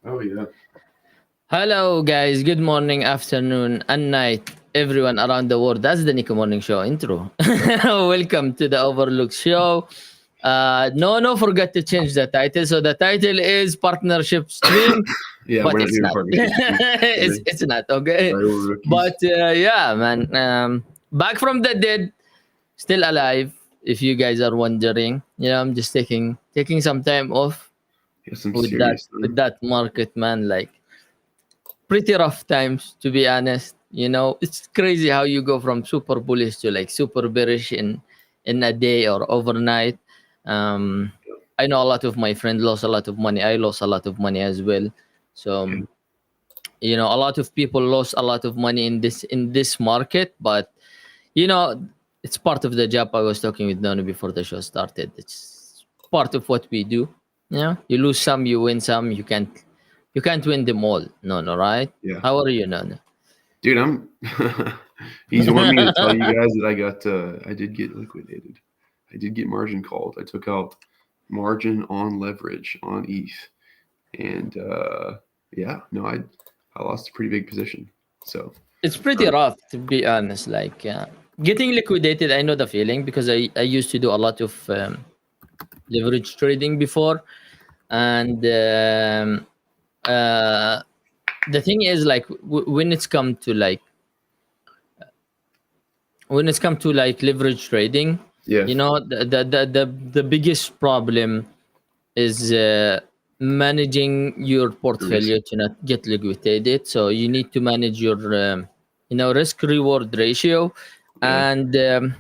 Oh yeah. Hello, guys. Good morning, afternoon, and night, everyone around the world. That's the Nico Morning Show intro. Welcome to the Overlook Show. No, forgot to change the title. So the title is Partnership Stream, Yeah, but we're not it's doing not. partnership. it's not okay. Right, we're rookies. But yeah, man. Back from the dead, still alive. If you guys are wondering, I'm just taking some time off Yeah, some with that serious with stuff. that market, man. Like pretty rough times, to be honest. It's crazy how you go from super bullish to like super bearish in a day or overnight. um I know a lot of my friends lost a lot of money. I lost a lot of money as well. So Yeah. a lot of people lost a lot of money in this market, but you know it's part of the job. I was talking with Nono before the show started. It's part of what we do. You lose some, you win some. You can't win them all. No, right? Yeah. How are you, Nono? Dude, I'm he's wanting me to tell you guys that I did get liquidated. I did get margin called. I took out margin on leverage on ETH. And yeah, no, I lost a pretty big position. So It's pretty rough, to be honest. Like getting liquidated, I know the feeling because I used to do a lot of leverage trading before, and the thing is, like, when it's come to like leverage trading, yeah. the biggest problem is managing your Risk. portfolio to not get liquidated. So you need to manage your risk reward ratio. Yeah. And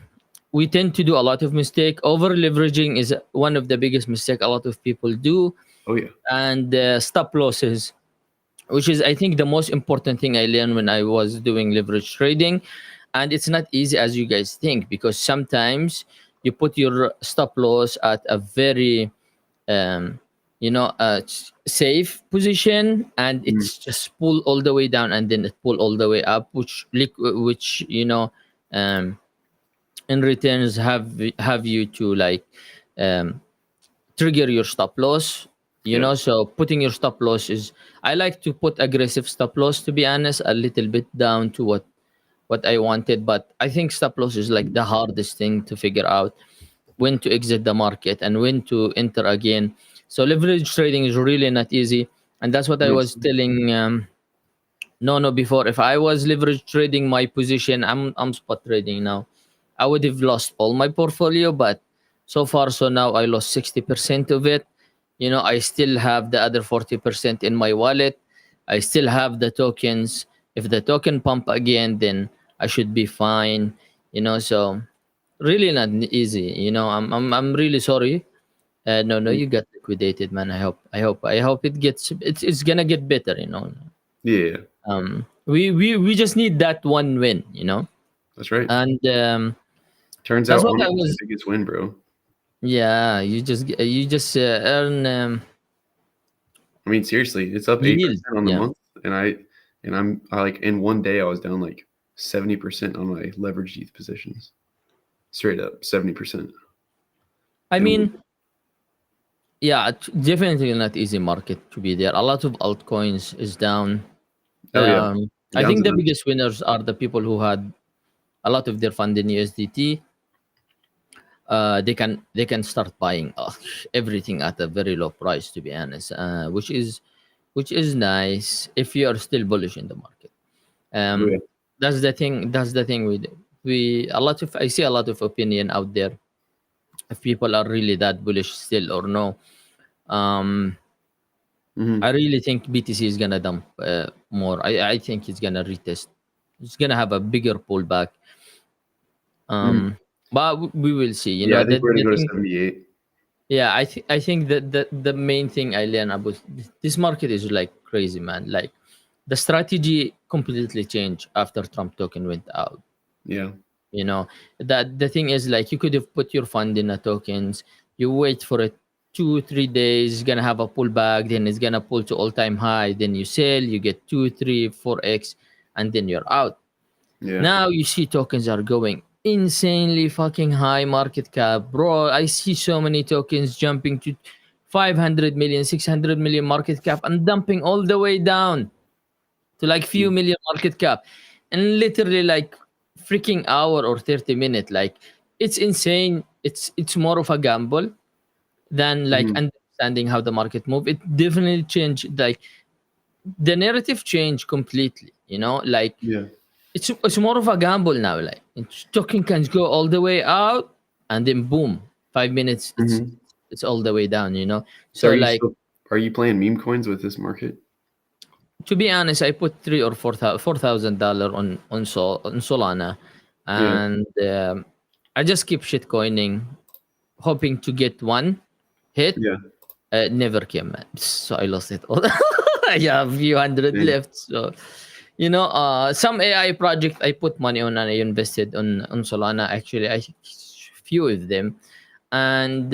we tend to do a lot of mistake. Over leveraging is one of the biggest mistake a lot of people do. Oh yeah. And stop losses, which is, I think, the most important thing I learned when I was doing leverage trading. And it's not easy as you guys think, because sometimes you put your stop loss at a very um, safe position, and Mhm. it's just pull all the way down and then it pull all the way up, which um, in returns have you to like um, trigger your stop loss. Yeah. So putting your stop loss is, I like to put aggressive stop loss, to be honest, a little bit down to what I wanted. But I think stop loss is like the hardest thing to figure out, when to exit the market and when to enter again. So leverage trading is really not easy, and that's what I It's, was telling no before. If I was leverage trading my position, I'm spot trading now, I would have lost all my portfolio. But so far, so now, I lost 60% of it. I still have the other 40% in my wallet. I still have the tokens. If the token pump again, then I should be fine. So really not easy. I'm really sorry. No, you got liquidated, man. I hope it's gonna get better. yeah. We just need that one win. That's right. And Turns that's out what I ownership is was. the biggest win, bro. Yeah, you just earn I mean, seriously, it's up yield. 8% on the Yeah. month, and I like in one day I was down like 70% on my leveraged ETH positions, straight up 70%. I And mean, yeah, definitely not easy market to be there. A lot of altcoins is down. oh yeah, I down think to the none. biggest winners are the people who had a lot of their fund in USDT. They can start buying everything at a very low price, to be honest, which is nice if you are still bullish in the market. Oh yeah, That's the thing we a lot of I see a lot of opinion out there, if people are really that bullish still or no. um I hmm really think BTC is gonna dump more. I think it's gonna retest. It's gonna have a bigger pullback. hmm um but we will see. yeah. I think The, we're the gonna go to thing. 78. Yeah, I think that the main thing I learned about this market is like crazy, man. Like the strategy completely changed after Trump token went out. Yeah, You know that the thing is, like, you could have put your fund in a tokens. You wait for it 2 3 days, it's gonna have a pullback, then it's gonna pull to all-time high, then you sell, you get 2 3 4x, and then you're out. yeah, Now you see tokens are going insanely fucking high market cap, bro. I see so many tokens jumping to 500 million, 600 million market cap and dumping all the way down to like few million market cap and literally like freaking hour or 30 minute. Like it's insane. It's more of a gamble than like Mhm. understanding how the market move. It definitely changed, like the narrative changed completely, you know, like Yeah. it's more of a gamble now. Like stocking can go all the way out and then boom, 5 minutes Mhm. it's all the way down, you know. So So like are you playing meme coins with this market? to be honest, I put three or $4,000 on Solana, Yeah. and I just keep shit coining, hoping to get one hit. Yeah. Never came, man. So I lost it all. I have a few hundred Same. left. So you know, some AI project I put money on and I invested on Solana. Actually, I few of them, and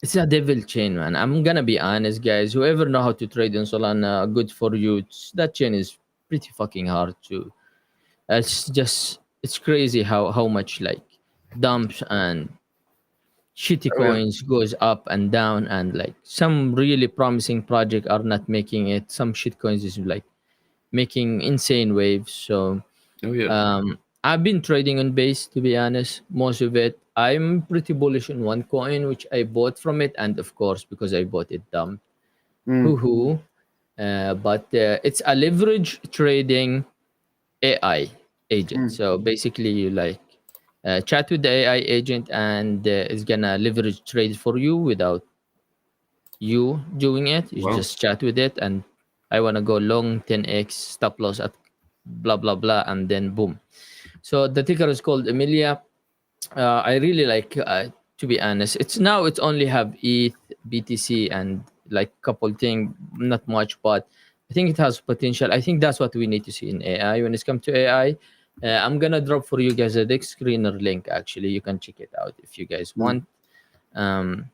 it's a devil chain, man. I'm gonna be honest, guys. Whoever know how to trade in Solana, good for you. That chain is pretty fucking hard to. It's just it's crazy how much like dumps and shitty Oh, yeah. coins goes up and down, and like some really promising project are not making it. Some shit coins is like making insane waves. So Oh, yeah. I've been trading on base, to be honest, most of it. I'm pretty bullish on one coin which I bought from it, and of course because I bought it dumb. Hoo Mm. hoo. But it's a leverage trading AI agent. Mm. So basically, you like chat with the AI agent, and it's gonna leverage trade for you without you doing it. You Wow. just chat with it, and I wanna go long 10x stop loss at blah blah blah, and then boom. So the ticker is called Emilia. I really like, to be honest. It's only have ETH, BTC, and like couple thing, not much, but I think it has potential. I think that's what we need to see in AI when it's come to AI. I'm gonna drop for you guys a deck screener link. Actually, you can check it out if you guys Mm. want. Um,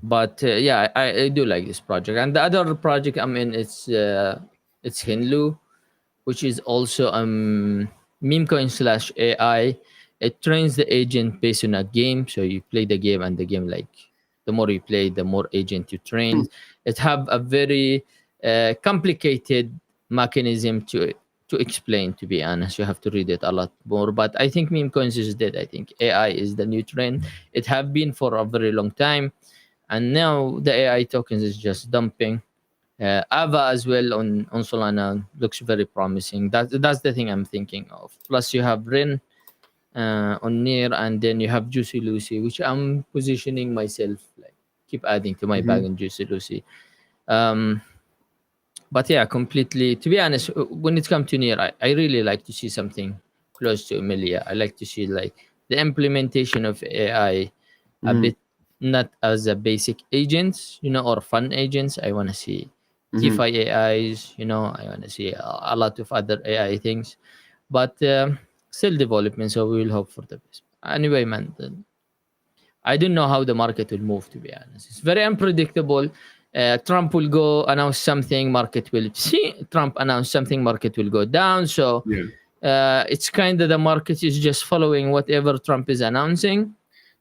but yeah, I do like this project. And the other project I'm in, it's Hinlu, which is also memecoin slash AI. It trains the agent based on a game. So you play the game, and the game, like the more you play, the more agent you train. Hmm. It have a very complicated mechanism to explain. To be honest, you have to read it a lot more. But I think meme coins is dead. I think AI is the new trend. It have been for a very long time, and now the AI tokens is just dumping. Ava as well on Solana looks very promising. That's the thing I'm thinking of. Plus you have Rin on Near, and then you have Juicy Lucy, which I'm positioning myself, like keep adding to my bag Mhm. on Juicy Lucy. Um, but yeah, completely. To be honest, when it comes to Near, I really like to see something close to Emilia. I like to see like the implementation of AI a Mhm. bit, not as a basic agents, you know, or fun agents. I want to see Mhm. DeFi AIs, you know. I want to see a lot of other AI things, but still development. So we will hope for the best. Anyway, man, I don't know how the market will move. To be honest, it's very unpredictable. Trump will go announce something, market will see. Trump announce something, market will go down. So Yeah. it's kind of the market is just following whatever Trump is announcing,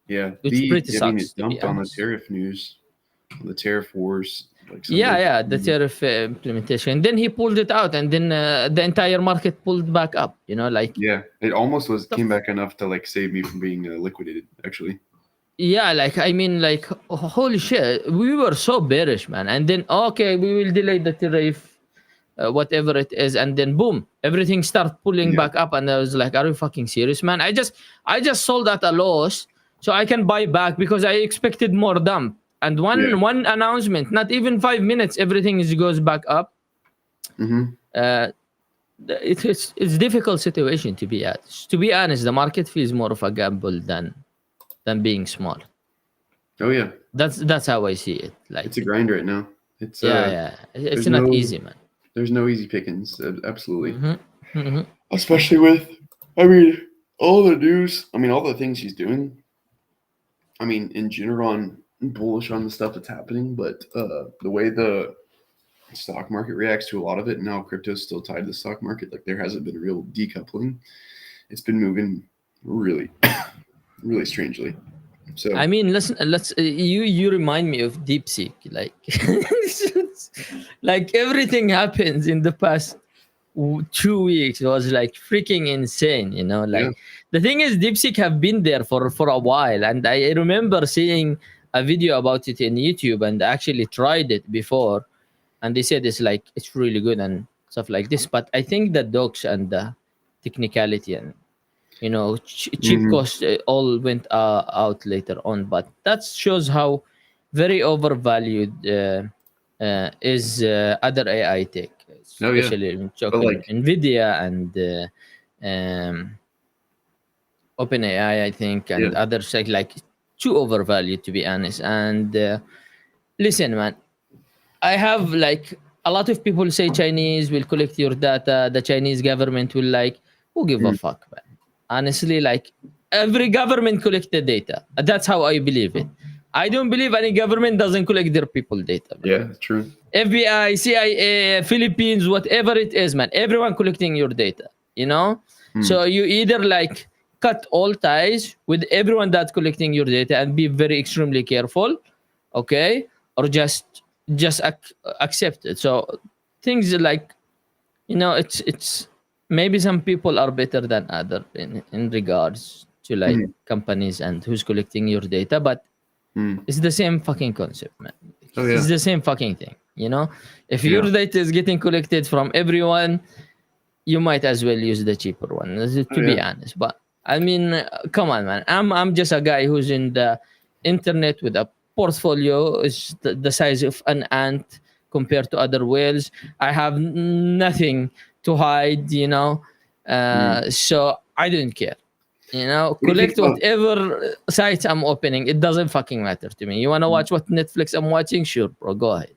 Yeah. which pretty I mean, sucks, it to be dumped on the honest. tariff news, the tariff wars, like Yeah, Sunday. yeah, the tariff implementation. Then he pulled it out, and then the entire market pulled back up. You know, like Yeah. It almost the came back enough to like save me from being liquidated, actually. yeah, like I mean, like holy shit, we were so bearish, man. And then okay, we will delay the tariff, whatever it is, and then boom, everything start pulling Yeah. back up. And I was like, are you fucking serious, man? I just sold at a loss so I can buy back because I expected more dump. And Yeah. one announcement, not even 5 minutes, everything goes back up. Mhm. Uh, it's difficult situation to be at. To be honest, the market feels more of a gamble than being smart. Oh yeah. That's how I see it. It's a Like grind right now. It's yeah, yeah, it's there's not no easy, man. there's no easy pickings. Absolutely. Hmm. Hmm. Especially with, I mean, all the news. I mean, all the things he's doing. I mean, in general, I'm bullish on the stuff that's happening, but the way the stock market reacts to a lot of it, and now crypto's still tied to the stock market, like there hasn't been real decoupling. It's been moving really, really strangely. So I mean, let's you remind me of DeepSeek. Like, like everything happens in the past 2 weeks was like freaking insane. You know, yeah. like the thing is, DeepSeek have been there for a while, and I remember seeing a video about it in YouTube, and actually tried it before, and they said it's like it's really good and stuff like this. But I think the docs and the technicality and cheap Hmm. cost all went out later on, but that shows how very overvalued is other AI tech, Oh yeah. especially in But talking like, Nvidia and um, OpenAI, I think, and yeah. others like too overvalued, to be honest. And listen, man, I have like a lot of people say Chinese will collect your data. The Chinese government will like, who give a Mm. fuck, man? Honestly, like every government collect the data. That's how I believe it. I don't believe any government doesn't collect their people data, man. Yeah, true. FBI, CIA, Philippines, whatever it is, man. Everyone collecting your data, you know? Mm. So you either like cut all ties with everyone that's collecting your data and be very extremely careful, okay? Or just accept it. So things like, it's maybe some people are better than other in regards to like Mm. companies and who's collecting your data, but Mm. it's the same fucking concept, man. Oh It's yeah. the same fucking thing, you know? If your Yeah. data is getting collected from everyone, you might as well use the cheaper one, Oh to be yeah. honest. But I mean, come on, man. I'm just a guy who's in the internet with a portfolio is the size of an ant compared to other whales. I have nothing to hide, Mm. so I don't care. What do you think Collect about? whatever sites I'm opening. It doesn't fucking matter to me. You wanna Mm. watch what Netflix I'm watching? Sure, bro. Go ahead.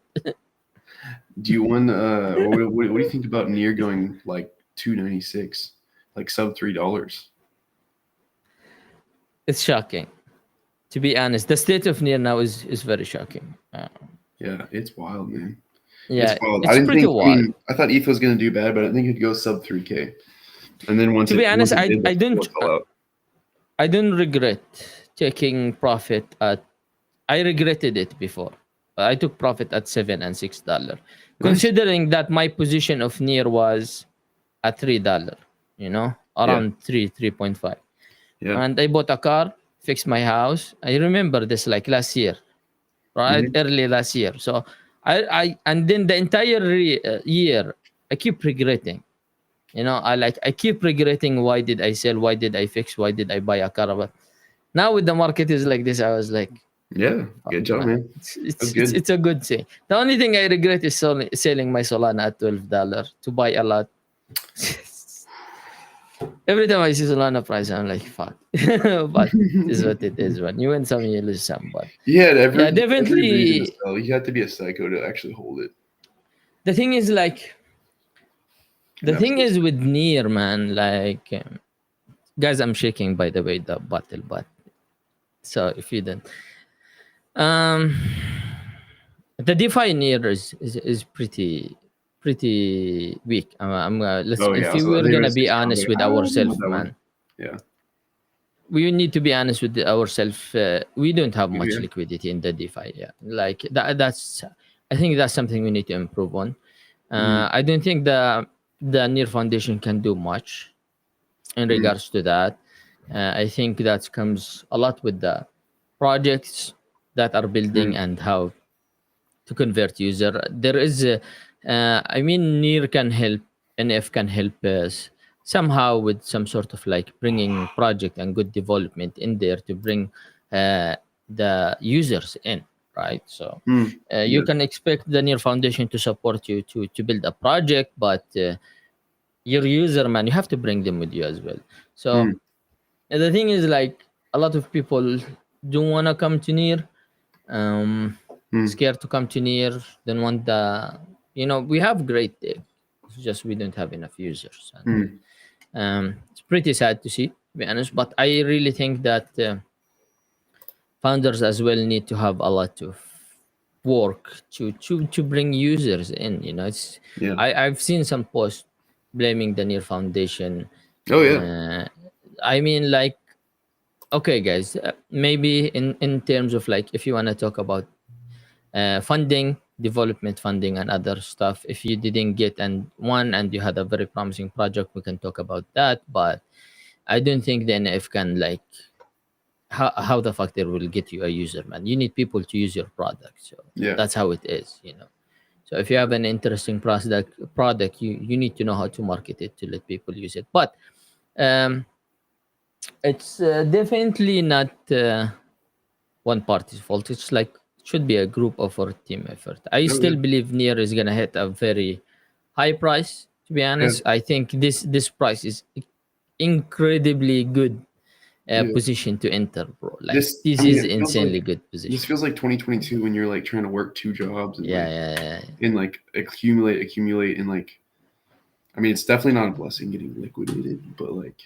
Do you want? What do you think about near going like 296, like sub $3? It's shocking. To be honest, the state of near now is very shocking. Yeah, it's wild, man. It's Yeah, wild. I it's didn't pretty think. I wild. mean, I thought ETH was going to do bad, but I think it'd go sub 3K. And then To be once honest, it I did, I the floor don't fell out. I don't regret taking profit at. I regretted it before. I took profit at $7 and $6, Nice. considering that my position of near was at $3. Yeah. Around 3.5. Yeah. And I bought a car, fixed my house. I remember this like last year, right? Hmm. Early last year. So I and then the entire year, I keep regretting. I keep regretting, why did I sell? Why did I fix? Why did I buy a car? But now with the market is like this, I was like, Yeah. fuck, Good job, man. man. It's That's it's it's, good. it's a good thing. The only thing I regret is selling my Solana at $12 to buy a lot. Every time I see Solana price, I'm like, fuck. But it is what it is, man. You win some, you lose some. But Yeah, yeah, every reason to definitely. sell. You have to be a psycho to actually hold it. The thing is, like, An the thing absolute. is with Near, man, like, guys, I'm shaking, by the way, the bottle, but so if you don't, um, the DeFi Near is pretty weak. Let's, Oh yeah, if I was, you I were think I gonna was be thinking, I was honest like, with I don't know ourselves, about that one. man, Yeah. we need to be honest with ourselves. We don't have much Yeah. liquidity in the DeFi. Yeah, like that's. I think that's something we need to improve on. Mm. I don't think the Near Foundation can do much in Mm. regards to that. I think that comes a lot with the projects that are building Mm. and how to convert user. There is, I mean, Near can help, NF can help us somehow with some sort of like bringing project and good development in there to bring the users in, right? So Mm. you Yeah. can expect the Near Foundation to support you to build a project, but your user, man, you have to bring them with you as well. So Mm. the thing is, like, a lot of people don't want to come to Near, um Mm. scared to come to Near, don't want the, we have great tech, it's just we don't have enough users. And Mm. it's pretty sad to see, to be honest, but I really think that founders as well need to have a lot of work to bring users in. Yeah. I've seen some posts blaming the Near Foundation. Oh yeah. uh, I mean, like, Okay, guys. Maybe in terms of like, if you want to talk about funding, development funding, and other stuff. If you didn't get and one and you had a very promising project, we can talk about that. But I don't think the NF can like how the fuck they will get you a user, man. You need people to use your product. So Yeah. that's how it is, you know. So if you have an interesting product, you need to know how to market it to let people use it. But um, it's definitely not one party's fault. It's like it should be a group effort, team effort. I Oh yeah. still believe Nier is gonna hit a very high price. To be Yeah. honest, I think this price is incredibly good Yeah. position to enter, bro. Like This, I this mean, is it feels like insanely good this position. feels like 2022 when you're like trying to work two jobs and Yeah, like yeah, yeah. accumulate and like. I mean, it's definitely not a blessing getting liquidated, but like,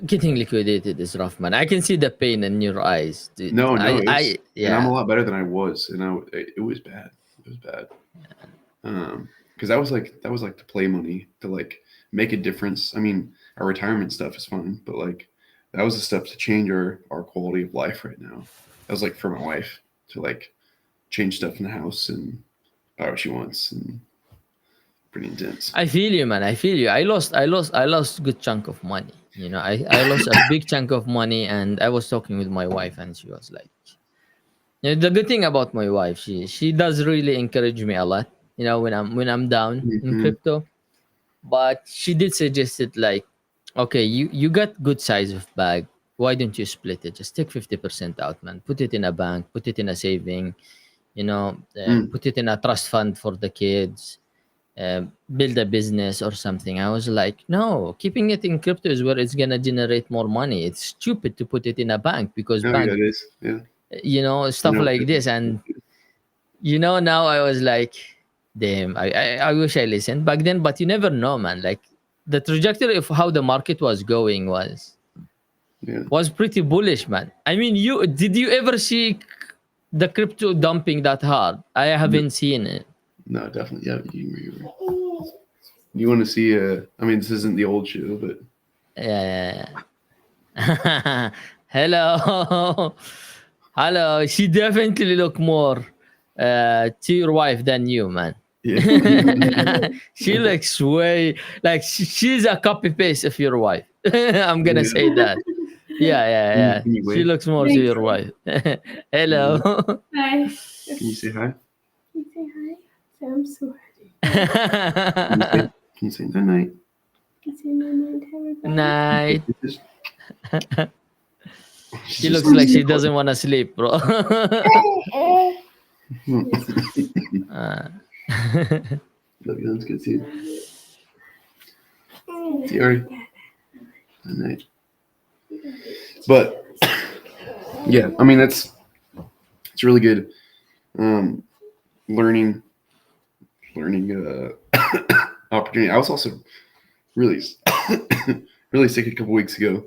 Getting liquidated is rough, man. I can see the pain in your eyes, dude. no, I and I'm a yeah. lot better than I was, and it was bad. It was bad. Because that was like the play money to like make a difference. I mean, our retirement stuff is fine, but like that was the stuff to change our quality of life right now. That was like for my wife to like change stuff in the house and buy what she wants, and pretty intense. I feel you, man. I feel you. I lost good chunk of money. You know, I lost a big chunk of money, and I was talking with my wife, and she was like, you know, the good thing about my wife, she does really encourage me a lot. You know, when I'm down in Mm-hmm. crypto, but she did suggest it like, okay, you got good size of bag. Why don't you split it? Just take 50% out, man. Put it in a bank. Put it in a saving. You know, Mm. put it in a trust fund for the kids, build a business or something. I was like, no, keeping it in crypto is where it's gonna generate more money. It's stupid to put it in a bank because Oh yeah, bank, it is. Yeah, you know, I stuff know. like this. And you know, now I was like, damn, I wish I listened back then, but you never know, man. Like the trajectory of how the market was going Yeah. was pretty bullish, man. I mean, you ever see the crypto dumping that hard? I No, haven't seen it. no, definitely. Yeah, you want to see? I mean, this isn't the old show, but Yeah. Hello. Hello. She definitely look more to your wife than you, man. yeah. She looks way like she's a copy paste of your wife. I'm gonna Yeah. say that. Yeah, yeah, Can you, yeah. can you She wave? looks more to Thanks. your wife. Hello. Hi. Can you say hi? Can you say hi? Say I'm sorry. Can you say night night? Can you say night to everybody? Night. She's She just looks like she doesn't want to sleep, bro. Uh, Love you. That's good. See you. See you, Ari. Night night. But yeah, I mean it's really good. Learning opportunity. I was also really really sick a couple weeks ago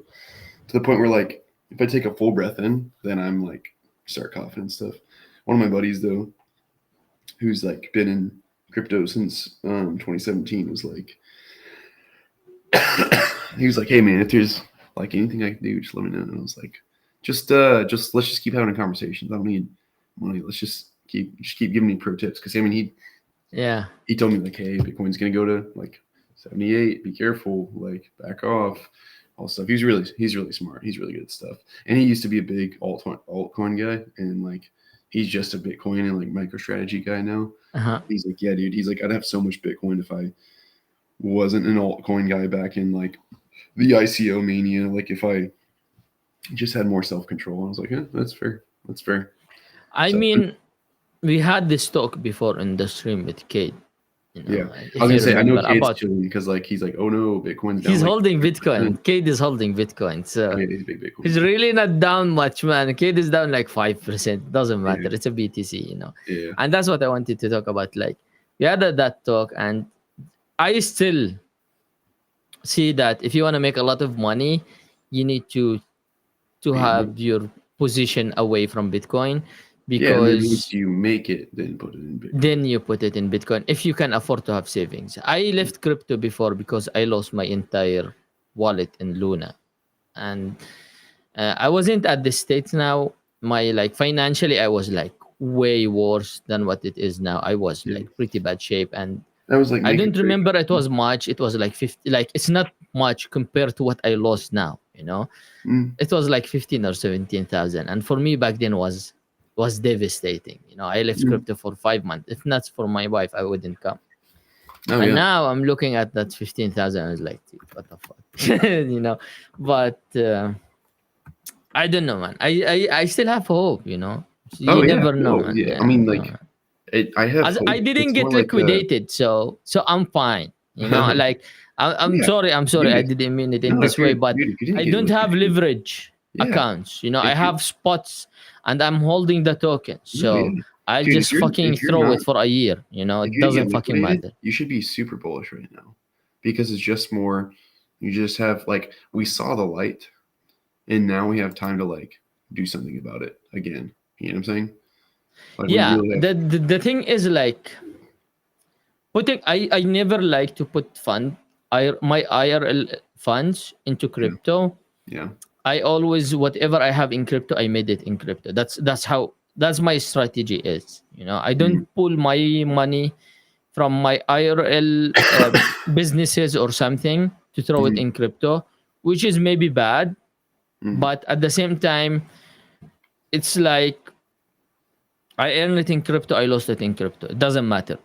to the point where like if I take a full breath in, then I'm like start coughing and stuff. One of my buddies though, who's like been in crypto since 2017, was like he was like, hey man, if there's like anything I can do, just let me know. And I was like, just let's just keep having conversations. I don't need money. Let's just keep giving me pro tips. Because I mean yeah. he told me like, hey, Bitcoin's gonna go to like 78. Be careful, like back off, all stuff. He's really smart. He's really good at stuff. And he used to be a big altcoin guy, and like he's just a Bitcoin and like MicroStrategy guy now. Uh-huh. He's like, yeah, dude. He's like, I'd have so much Bitcoin if I wasn't an altcoin guy back in like the ICO mania. Like if I just had more self control. I was like, yeah, that's fair. That's fair. I So- mean, we had this talk before in the stream with Kate. You know, Yeah, if I was you gonna say I know remember, Kate's about chilling because like he's like, oh no, Bitcoin's down. he's like, holding 30%. Bitcoin. Kate is holding Bitcoin, so Yeah, he's a big Bitcoin. he's really not down much, man. Kate is down like 5%. Doesn't matter. Yeah. It's a BTC, you know. Yeah, And that's what I wanted to talk about. Like, we had that talk, and I still see that if you want to make a lot of money, you need to have your position away from Bitcoin, yeah. And then because once you make it, then put it in Bitcoin. then you put it in Bitcoin if you can afford to have savings. I left crypto before because I lost my entire wallet in Luna, and I wasn't at the States now. My like financially, I was like way worse than what it is now. I was Yeah. like pretty bad shape, and That was like I make or don't break. remember it was much. It was like 50. Like it's not much compared to what I lost now. You know, Mm. it was like 15 or 17,000, and for me back then was devastating. You know, I left Mm. crypto for 5 months. If not for my wife, I wouldn't come. Oh And yeah. now I'm looking at that 15,000. I was like, "Dude, what the fuck, you know?" But I don't know, man. I still have hope. You know, Oh you yeah. never know, No, man. yeah. I Yeah, mean, no. like, I have As hope. I didn't It's more get like liquidated, so I'm fine. You know, like I'm yeah, sorry, I'm sorry, I dude. didn't mean it in No, this way, but if you didn't I get don't have liquidated, leverage yeah. accounts. You know, I If you have spots and I'm holding the token, no, so yeah, I'll dude. just fucking If you're throw not it for a year. You know, if it you didn't doesn't get fucking liquidated, matter. you should be super bullish right now, because it's just more. You just have like we saw the light, and now we have time to like do something about it again. You know what I'm saying? Like we Yeah, really have. the thing is like putting. I never like to put my IRL funds into Yeah, crypto. yeah. I always whatever I have in crypto, I made it in crypto. That's my strategy is. You know, I don't Mm, pull my money from my IRL businesses or something to throw it mm, in crypto, which is maybe bad, mm, but at the same time, it's like I earn it in crypto, I lost it in crypto. It doesn't matter.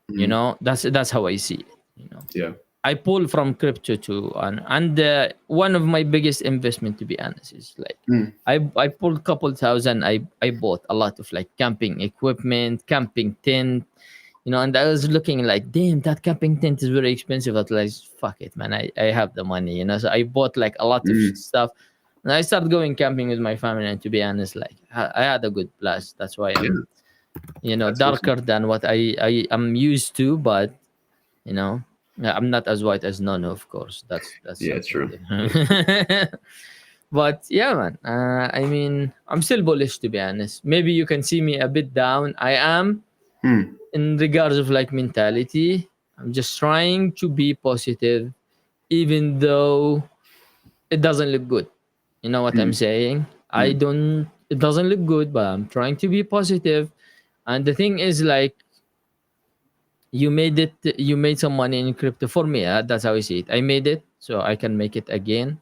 You mm. know, that's how I see it. You know. Yeah, I pull from crypto to and one of my biggest investment, to be honest, is like mm, I pulled couple thousand. I bought a lot of like camping equipment, camping tent, you know, and I was looking like, damn, that camping tent is very expensive. I was like, fuck it, man, I have the money, you know, so I bought like a lot of mm. stuff. And I started going camping with my family, and to be honest, like I had a good blast. That's why Yeah. I'm, you know, That's awesome. darker than what I am used to, but you know, yeah, I'm not as white as Nono, of course. That's Yeah, it's something true. different. But yeah, man. I mean, I'm still bullish, to be honest. Maybe you can see me a bit down. I am Hmm. in regards of like mentality. I'm just trying to be positive, even though it doesn't look good. You know what I'm Hmm. saying? I Hmm. don't. It doesn't look good, but I'm trying to be positive. And the thing is, like, you made some money in crypto for me. That's how I see it. I made it so I can make it again.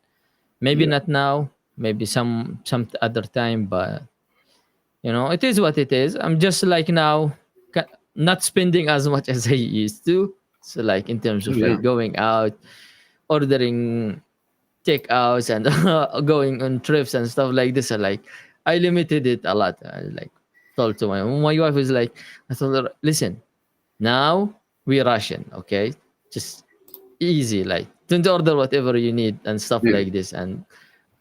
Maybe Yeah. not now, maybe some other time, but you know, it is what it is. I'm just like now not spending as much as I used to. So like in terms Oh of yeah. like going out, ordering takeouts and going on trips and stuff like this. I like I limited it a lot. I like told to my wife was like, I told her, listen, now we Russian, okay? Just easy, like don't order whatever you need and stuff Yeah. like this, and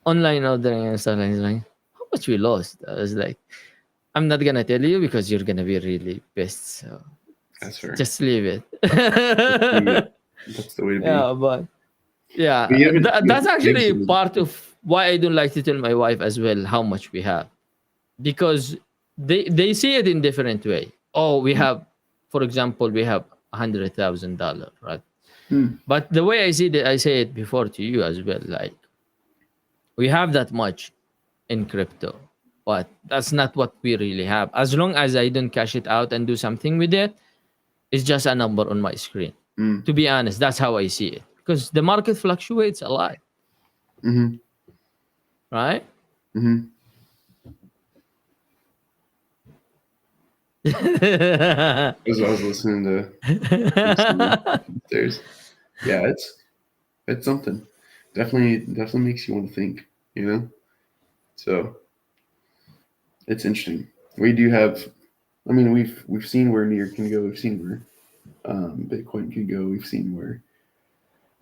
online ordering and stuff like this. Like, how much we lost? I was like, I'm not gonna tell you because you're gonna be really pissed. So That's fair. just leave it. Yeah. That's the way to be. Yeah, but yeah, But you that's haven't actually exited. part of why I don't like to tell my wife as well how much we have, because they see it in different way. Oh, we have, for example, we have $100,000, right? Hmm. But the way I see it, I say it before to you as well. Like we have that much in crypto, but that's not what we really have. As long as I don't cash it out and do something with it, it's just a number on my screen. Hmm. To be honest, that's how I see it. Because the market fluctuates a lot, Mm-hmm. right? Mm-hmm. As I was listening to there's yeah, it's something. Definitely makes you want to think, you know? So it's interesting. We do have I mean we've seen where New York can go, we've seen where Bitcoin could go, we've seen where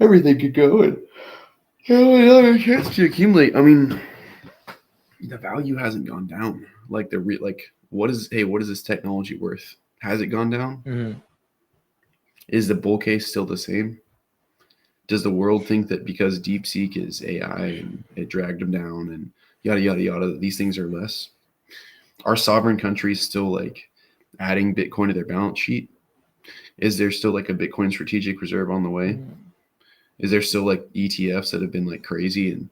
everything could go, and another chance to accumulate. I mean, the value hasn't gone down. Like what is this technology worth? Has it gone down? Mhm. Is the bull case still the same? Does the world think that because DeepSeek is AI and it dragged them down and yada yada yada, that these things are less? Are sovereign countries still like adding Bitcoin to their balance sheet? Is there still like a Bitcoin strategic reserve on the way? Mhm. Is there still like ETFs that have been like crazy and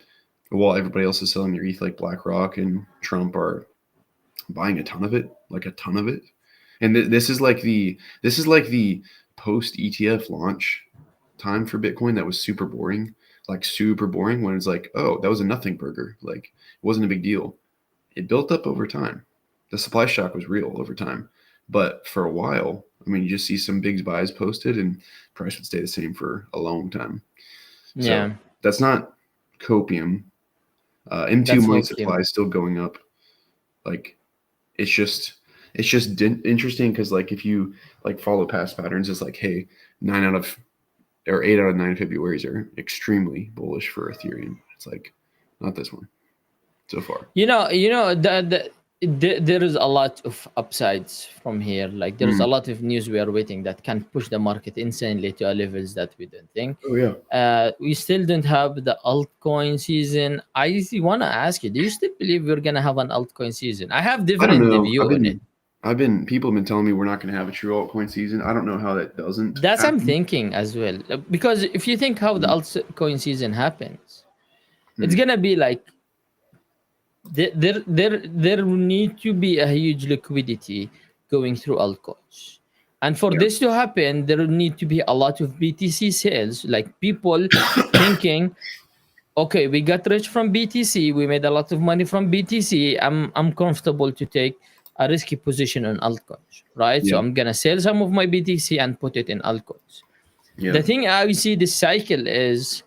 while everybody else is selling their ETH, like BlackRock and Trump are buying a ton of it, like a ton of it. And this is like the post ETF launch time for Bitcoin that was super boring, like super boring. When it's like, oh, that was a nothing burger, like it wasn't a big deal. It built up over time. The supply shock was real over time, but for a while, I mean, you just see some big buys posted, and price would stay the same for a long time. So Yeah, that's not copium. M2 that's money hope supply is still going up. Like it's just interesting because like if you like follow past patterns, it's like, hey, 8 out of 9 Februarys are extremely bullish for Ethereum. It's like not this one so far. There is a lot of upsides from here. Like there is a lot of news we are waiting that can push the market insanely to a levels that we don't think. Oh yeah. We still don't have the altcoin season. I want to ask you, do you still believe we're gonna have an altcoin season? I have I don't different know. view on it. People have been telling me we're not going to have a true altcoin season. I don't know how that doesn't. That's I'm happen. thinking as well. Because if you think how the altcoin season happens, it's gonna be like there need to be a huge liquidity going through altcoins, and for this to happen there need to be a lot of BTC sales, like people thinking, okay, we got rich from BTC, we made a lot of money from BTC, I'm comfortable to take a risky position on altcoins, right? So Yeah. I'm gonna sell some of my BTC and put it in altcoins. Yeah. The thing I see this cycle is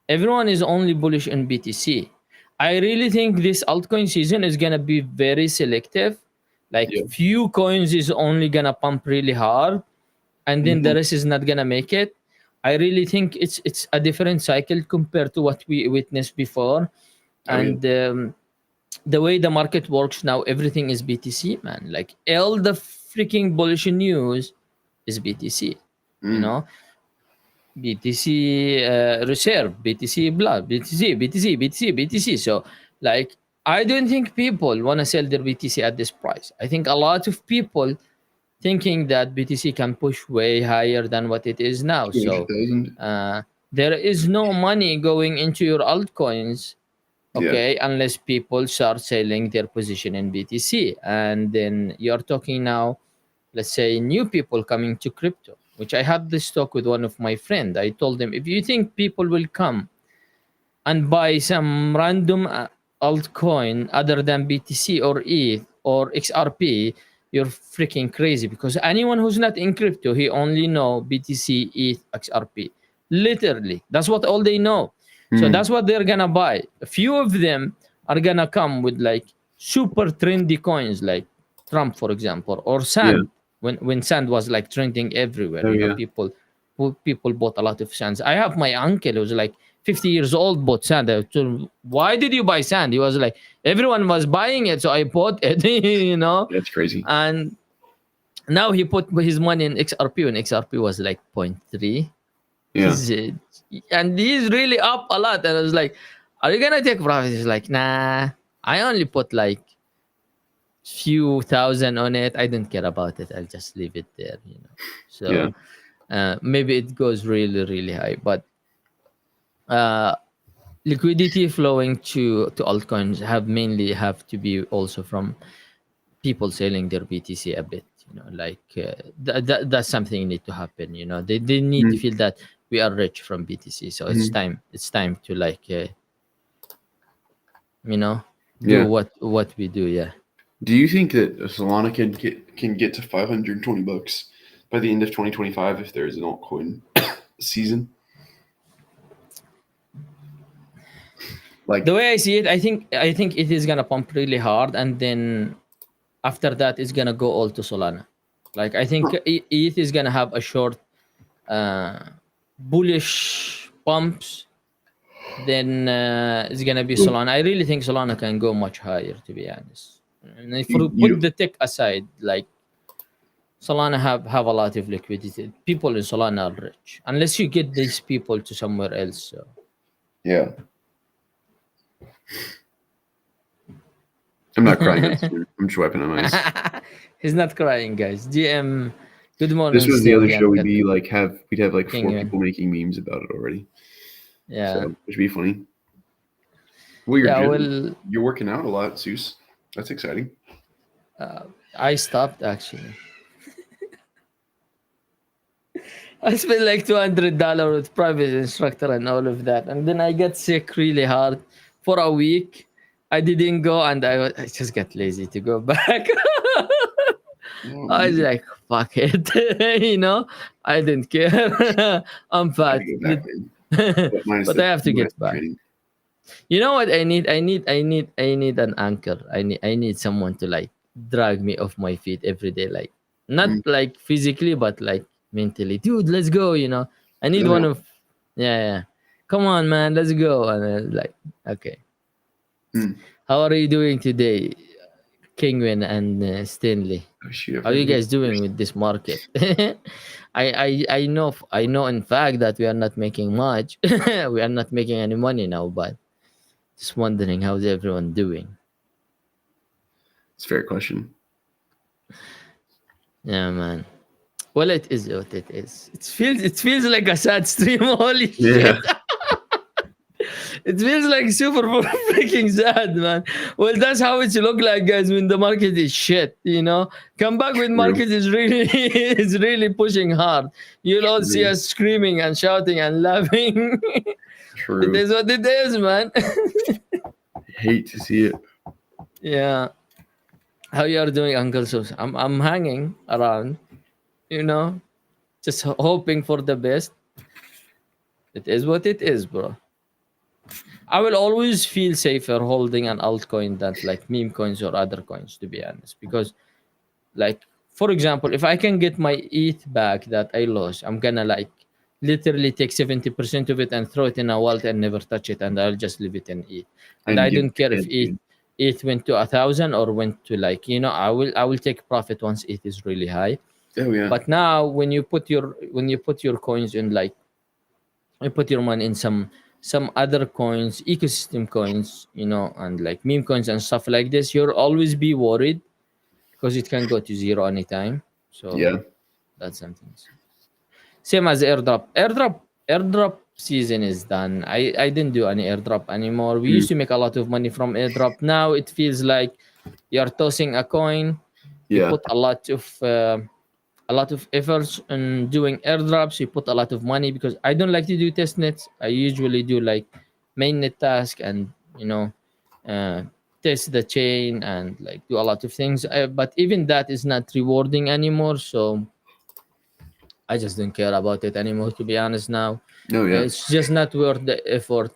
everyone is only bullish on BTC. I really think this altcoin season is gonna be very selective. Like few coins is only gonna pump really hard, and then the rest is not gonna make it. I really think it's a different cycle compared to what we witnessed before. And the way the market works now, everything is BTC, man. Like all the freaking bullish news is BTC. You know, BTC reserve, BTC blood, BTC. So, like, I don't think people want to sell their BTC at this price. I think a lot of people thinking that BTC can push way higher than what it is now. So, there is no money going into your altcoins, okay, unless people start selling their position in BTC. And then you're talking now, let's say, new people coming to crypto, which I had this talk with one of my friends. I told him, if you think people will come and buy some random altcoin other than BTC or ETH or XRP, you're freaking crazy, because anyone who's not in crypto, he only know BTC, ETH, XRP. Literally, that's what all they know. So that's what they're gonna buy. A few of them are gonna come with like super trendy coins like Trump, for example, or Sand. When Sand was like trending everywhere, people bought a lot of Sands. I have my uncle who's like 50 years old, bought Sand. I told him, why did you buy Sand? He was like, everyone was buying it, so I bought it. That's crazy. And now he put his money in XRP, and XRP was like 0.3. And he's really up a lot. And I was like, are you gonna take profit? He's like, nah, I only put like few thousand on it. I don't care about it. I'll just leave it there, So maybe it goes really, really high. But liquidity flowing to altcoins have to be also from people selling their BTC a bit. Like that's something that need to happen. They need to feel that we are rich from BTC. So it's time to like do what we do. Yeah. Do you think that Solana can get to $520 by the end of 2025 if there is an altcoin season? Like the way I see it, I think it is gonna pump really hard, and then after that it's gonna go all to Solana. Like I think ETH is gonna have a short bullish pumps, then it's gonna be Solana. I really think Solana can go much higher, to be honest. And if we put the tech aside, like Solana have a lot of liquidity. People in Solana are rich, unless you get these people to somewhere else. So yeah, I'm not crying. I'm just wiping my eyes. He's not crying, guys. GM, good morning. This was the other show. We'd have like 4 people making memes about it already. Yeah, so it should be funny. Well, Yeah, you're working out a lot, Zeus. That's exciting. I stopped actually. I spent like $200 with private instructor and all of that, and then I got sick really hard for a week. I didn't go, and I just got lazy to go back. Oh, I was man. like, fuck it, I didn't care. I'm I gotta fat, go back, man. But minus but I have to minus get the back. training. You know what I need? I need an anchor. I need someone to like drag me off my feet every day, like not Mm. like physically, but like mentally. Dude, let's go. I need Oh, one yeah. of, yeah, yeah. Come on, man, let's go. And then like, okay, Mm. how are you doing today, Kingwin and Stanley? Oh, shoot, I How are you forgot guys doing with this market? I know in fact that we are not making much. We are not making any money now, but just wondering how's everyone doing. It's a fair question. Yeah, man. Well, it is what it is. It feels like a sad stream. Holy Yeah. shit! It feels like super freaking sad, man. Well, that's how it look like, guys. When the market is shit, come back when True. market is really is really pushing hard. You'll all see True. us screaming and shouting and laughing. It True. is what it is, man. Hate to see it. Yeah. How you are doing, Uncle Sus? I'm hanging around, you know, just hoping for the best. It is what it is, bro. I will always feel safer holding an altcoin than like meme coins or other coins, to be honest. Because, like, for example, if I can get my ETH back that I lost, I'm gonna like literally take 70% of it and throw it in a wallet and never touch it, and I'll just leave it in ETH. And And I give don't care if it, dude. ETH went to 1,000 or went to like, I will take profit once ETH is really high. Oh, yeah. But now when you put your coins in like, you put your money in some other coins, ecosystem coins, and like meme coins and stuff like this, you'll always be worried because it can go to zero anytime. So Yeah. that's something. Same as airdrop season is done. I didn't do any airdrop anymore. We Mm. used to make a lot of money from airdrop. Now it feels like you're tossing a coin. You Yeah. put a lot of efforts in doing airdrops. You put a lot of money because I don't like to do test nets. I usually do like mainnet task and uh, test the chain and like do a lot of things. But even that is not rewarding anymore. So I just don't care about it anymore. To be honest, now Oh, yeah. it's just not worth the effort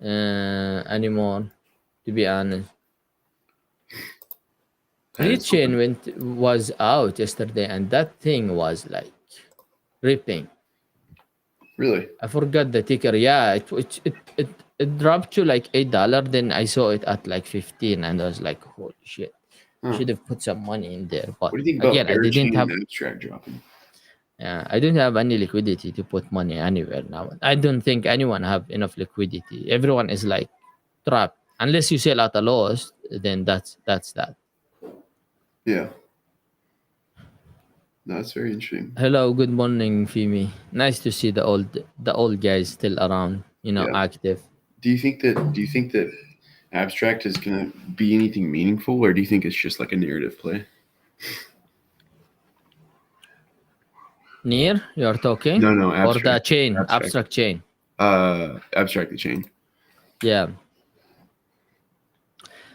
anymore. To be honest, That is Rechain was out yesterday, and that thing was like ripping. really. I forgot the ticker. Yeah, it dropped to like $8. Then I saw it at like 15, and I was like, holy shit! I Huh. should have put some money in there. But What do you think about again, I didn't Parachain have. and Abstract dropping? Yeah, I don't have any liquidity to put money anywhere now. I don't think anyone have enough liquidity. Everyone is like trapped. Unless you sell at a loss, then that's that. Yeah. No, that's very interesting. Hello, good morning, Fimi. Nice to see the old guys still around. Yeah. Active. Do you think that Abstract is gonna be anything meaningful, or do you think it's just like a narrative play? Near you're talking, No, or the Abstract. chain, Abstract. abstract chain. Abstract the chain. Yeah.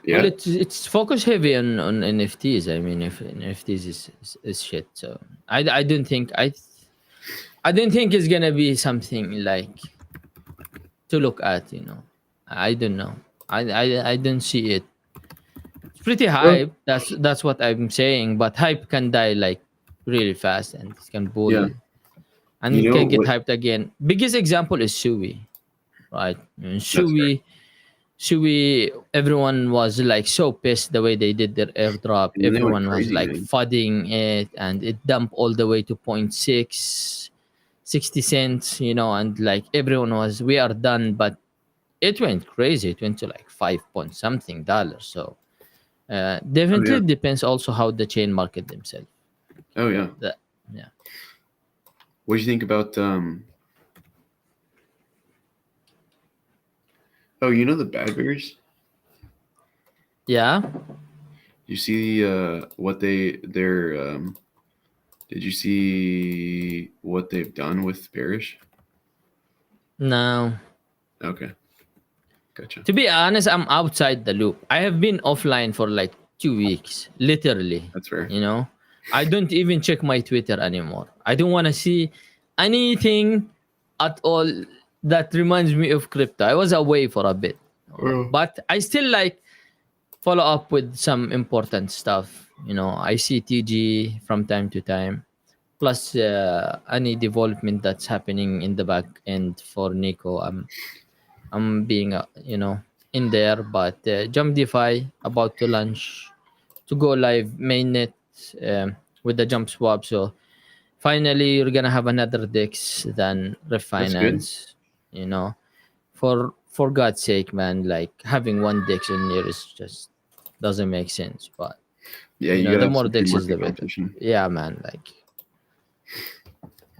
Yeah. Well, it's focus heavy on NFTs. I mean, if NFTs is shit, so I don't think I don't think it's gonna be something like to look at. I don't know. I don't see it. It's pretty Well, hype. That's what I'm saying. But hype can die like really fast, and it can yeah. bull, and You it know can get what? hyped again. Biggest example is Sui, right? That's fair. Sui, everyone was like so pissed the way they did their airdrop. And then they went Everyone was crazy, like man. fudding it, and it dumped all the way to 0.6, 60 cents, and like everyone was, we are done. But it went crazy. It went to like 5 point something dollars. So Oh, yeah. definitely depends also how the chain market themselves. Oh, yeah. That, yeah. What do you think about Oh, you know the Bad Bears? Yeah. You see what did you see what they've done with Bearish? No. Okay. Gotcha. To be honest, I'm outside the loop. I have been offline for like 2 weeks, literally. That's fair. You know, I don't even check my Twitter anymore. I don't want to see anything at all that reminds me of crypto. I was away for a bit, Oh. but I still like follow up with some important stuff. You know, I see TG from time to time. Plus, any development that's happening in the back end for Nico, I'm being in there. But Jump DeFi about to launch to go live mainnet with the Jump Swap. So finally, you're gonna have another DEX than That's good. refinance. You know, for God's sake, man, like having one DEX in here is just doesn't make sense. But Yeah, you the gotta have more some free DEXs, the market better. competition. Yeah, man, like.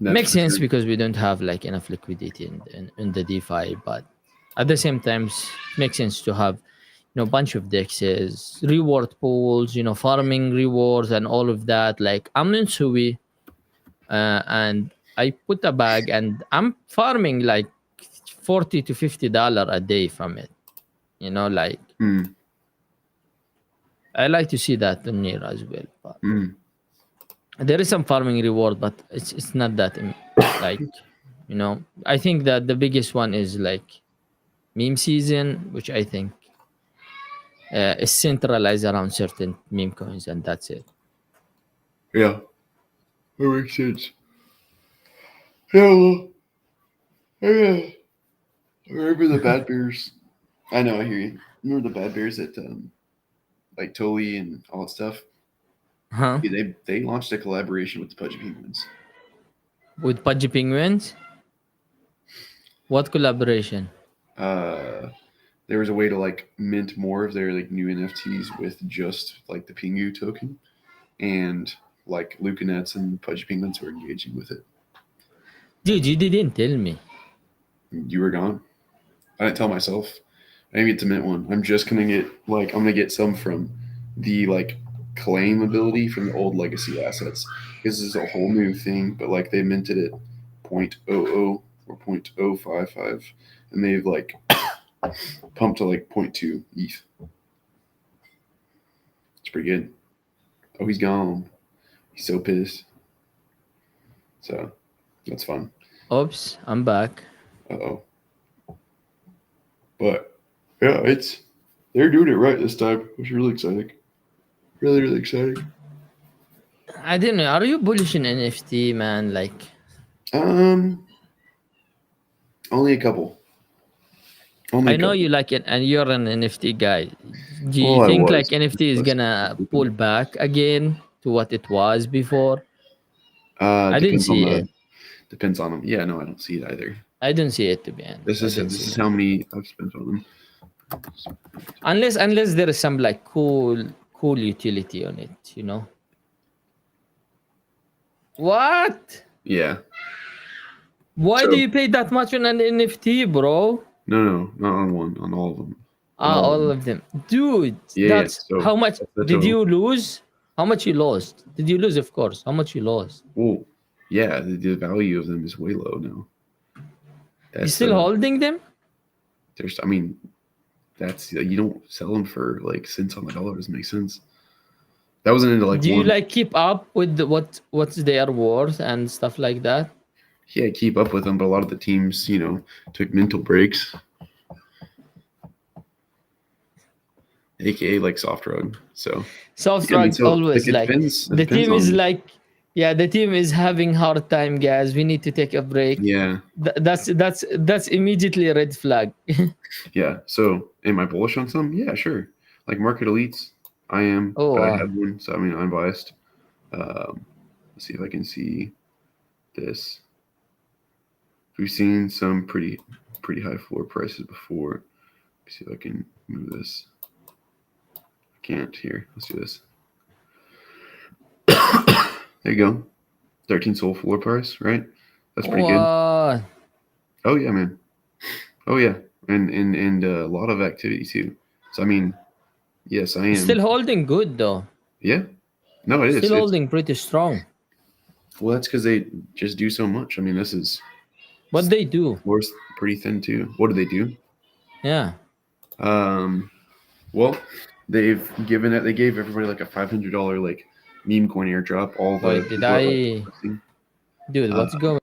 That's Makes for sense sure. because we don't have like enough liquidity in the DeFi, but at the same time, makes sense to have bunch of dexes, reward pools, farming rewards and all of that. Like I'm in Sui, and I put a bag and I'm farming like $40 to $50 a day from it. Like Hmm. I like to see that on here as well. But Hmm. there is some farming reward, but it's not that like I think that the biggest one is like meme season, which I think is centralized around certain meme coins, and that's it. Yeah, that makes sense. Yeah, well, yeah. I remember the bad bears. I know, I hear you. Remember the bad bears at like Toli and all that stuff? Huh? Yeah, they launched a collaboration with the Pudgy Penguins. With Pudgy Penguins? What collaboration? There was a way to like mint more of their like new NFTs with just like the Pingu token, and like Lucanets and Pudgy Penguins were engaging with it. Dude, you didn't tell me. You were gone. I didn't tell myself. I didn't get to mint one. I'm just gonna get I'm gonna get some from the like claim ability from the old legacy assets. This is a whole new thing, but like they minted it 0.00 or 0.055, and they've like pumped to like 0.2 ETH. It's pretty good. Oh, he's gone. He's so pissed. So that's fun. Oops, I'm back. Oh. But yeah, they're doing it right this time, which is really exciting. Really, really exciting. I don't know. Are you bullish in NFT, man? Like, Only a couple. Only I a know couple. you like it, and you're an NFT guy. Do you Well, I think was. like NFT is gonna pull back again to what it was before? I didn't Depends on see it. the depends on them. Yeah, no, I don't see it either. I don't see it, to be honest. I don't This see is it. how many I've spent on them. Unless there is some like cool utility on it. What? Yeah. Why So do you pay that much on an NFT, bro? no, not on one, on all of them. On Ah, all of all them. of them. Dude, Yeah, that's so how much that's the did total. you lose? How much you lost? Did you lose, of course? How much you lost? Well, yeah, the value of them is way low now. You That's still holding them? there's I mean, that's you don't sell them for like cents on the dollar. Doesn't make sense. That wasn't into like Do you one. like keep up with what's their worth and stuff like that? Yeah, keep up with them, but a lot of the teams, took mental breaks, aka like soft drug. So Soft yeah, I mean, drugs so always it like depends. It the depends team is on like, yeah, the team is having hard time, guys. We need to take a break. yeah, That's immediately a red flag. yeah. So am I bullish on some? Yeah, sure. Like market elites, I am, Oh, but I have one, so I mean I'm biased. Let's see if I can see this. We've seen some pretty high floor prices before. Let's see if I can move this. I can't here. Let's do this. There you go. 13 soul floor price, right? That's pretty good. what? Oh yeah, man. Oh yeah, and a lot of activity too. So I mean, Yes, I am. Still holding good though. Yeah. No, it is. Still holding pretty strong. Well, that's because they just do so much. I mean, this is What they do? floor's pretty thin too. What do they do? Yeah. Well, they gave everybody like a $500 like meme coin airdrop. All the Wait, did people that, like, I? posting. Dude, what's going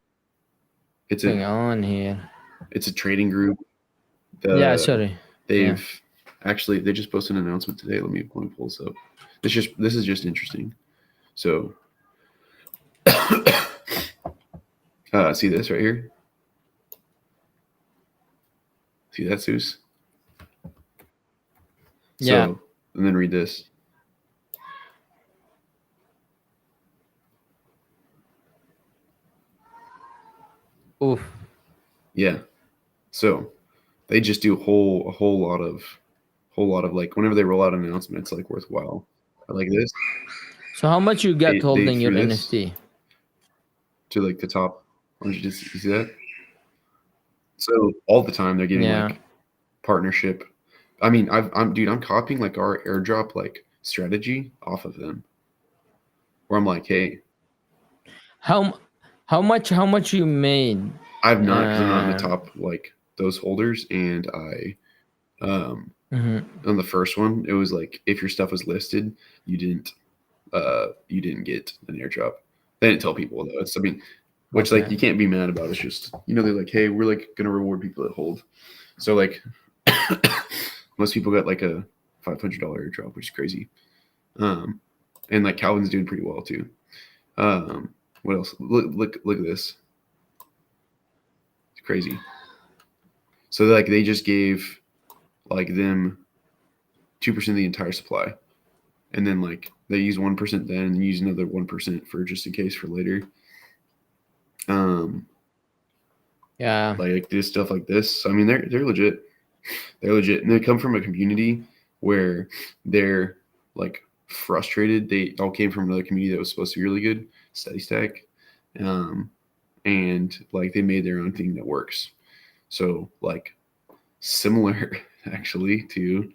It's on here? It's a trading group. Yeah, sorry. They've actually they just posted an announcement today. Let me pull this up. This is just interesting. So, see this right here. See that, Zeus? Yeah. So, and then read this. Oof. Yeah. So they just do a whole lot of like whenever they roll out an announcement, it's like worthwhile. Like this. So how much you get They holding your threw this NFT? to like the top. You see that? So all the time they're giving Yeah. like partnership. I mean, I'm copying like our airdrop like strategy off of them. Where I'm like, hey, How much you made? I've not because I'm not in the top like those holders, and I on the first one it was like if your stuff was listed, you didn't get an airdrop. They didn't tell people though. It's which like you can't be mad about. It's just they're like, hey, we're like gonna reward people that hold. So like most people got like a $500 airdrop, which is crazy. And like Calvin's doing pretty well too. What else? Look at this. It's crazy. So like they just gave like them 2% of the entire supply, and then like they use 1% then and use another 1% for just in case for later. Yeah. Like this stuff like this. So, I mean, they're legit. They're legit, and they come from a community where they're like frustrated. They all came from another community that was supposed to be really good, Steady Stack, and like they made their own thing that works. So like similar actually to.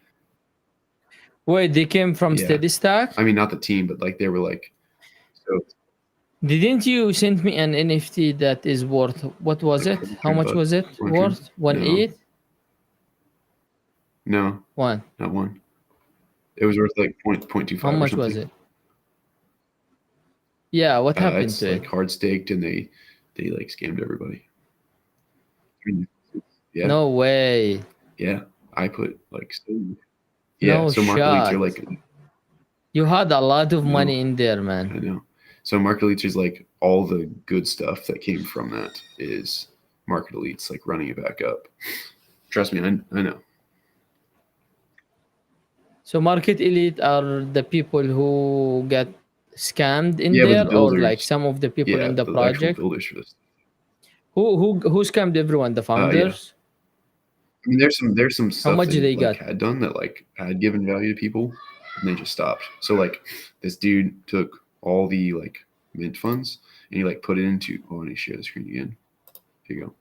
Wait, they came from Steady Stack? I mean, not the team, but like they were like. So didn't you send me an NFT that is worth, what was like it? How much was it worth? 1.8? No, One. not one. It was worth like 0.25. How much was it? Yeah, what happened It's to like it? hard staked, and they like scammed everybody. Yeah. No way. Yeah, I put like No so market leads are shot. like You had a lot of No. money in there, I man. know. So market elites is like all the good stuff that came from that is market elites like running it back up. Trust me, I know. So market elite are the people who get scammed in Yeah, but the there, or like builders. some of the people Yeah, in the actual project? builders for this. Who scammed everyone? The founders? I mean, there's some stuff much they they like got? had done that like had given value to people, and they just stopped. So like this dude took all the like mint funds and he like put it into. Oh, let me share the screen again. Here you go.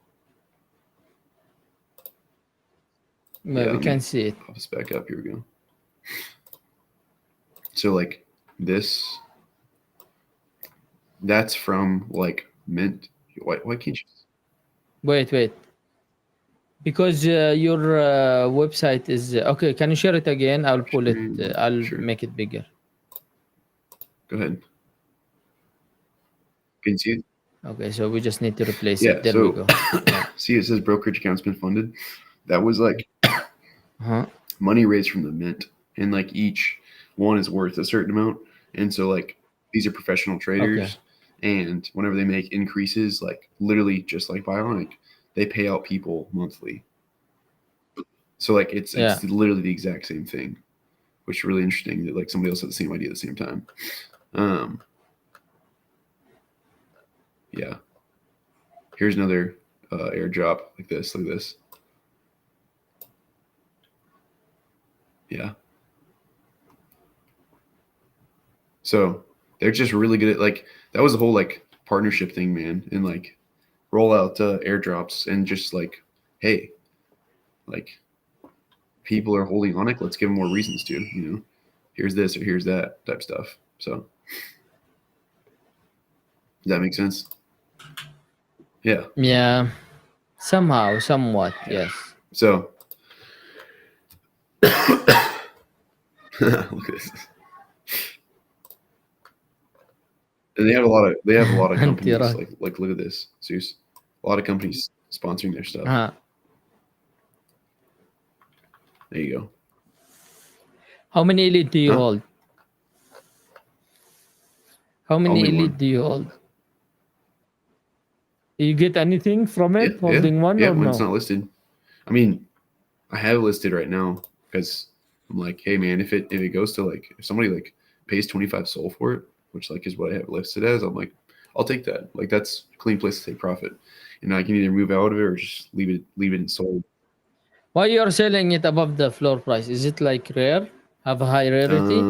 No, we can't see it. Pop this back up. Here we go. So like this, that's from like mint. Why can't you? Wait. Because your website is okay. Can you share it again? I'll pull it. I'll Sure. make it bigger. Go ahead. Can you see it? Okay, so we just need to replace Yeah, it. There so we go. see, it says brokerage account's been funded. That was like money raised from the mint, and like each one is worth a certain amount. And so like these are professional traders, and whenever they make increases, like literally just like Bionic, they pay out people monthly. So like it's literally the exact same thing, which is really interesting that like somebody else had the same idea at the same time. Yeah. Here's another airdrop like this. Look at this. Yeah. So they're just really good at like that was the whole like partnership thing, man, and like roll out airdrops and just like, hey, like people are holding on it, let's give them more reasons to. Here's this or here's that type stuff. So does that make sense? Yeah. Yeah. Somehow, somewhat, Yeah. yes. So look at this. And they have a lot of companies Anti-rug. like look at this, Zeus. A lot of companies sponsoring their stuff. Uh-huh. There you go. How many elite do you Huh? hold? How many Only elite one. do you hold? You get anything from Yeah, it holding one or when it's no? not listed. I mean, I have it listed right now because I'm like, hey man, if it goes to like if somebody like pays 25 sol for it, which like is what I have it listed as, I'm like, I'll take that. Like that's a clean place to take profit. And I can either move out of it or just leave it in sold. Why you're selling it above the floor price? Is it like rare? Have a high rarity?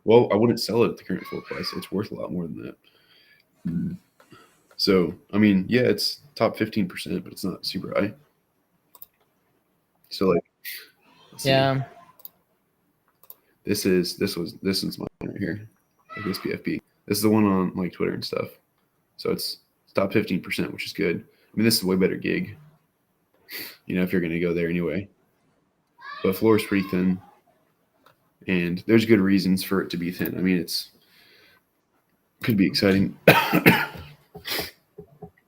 Well, I wouldn't sell it at the current floor price. It's worth a lot more than that. So I mean, yeah, it's top 15%, but it's not super high. So like, let's see. Yeah. This is mine right here, like this PFP. This is the one on like Twitter and stuff. So it's top 15%, which is good. I mean, this is a way better gig. If you're gonna go there anyway. But floor is pretty thin, and there's good reasons for it to be thin. I mean, could be exciting,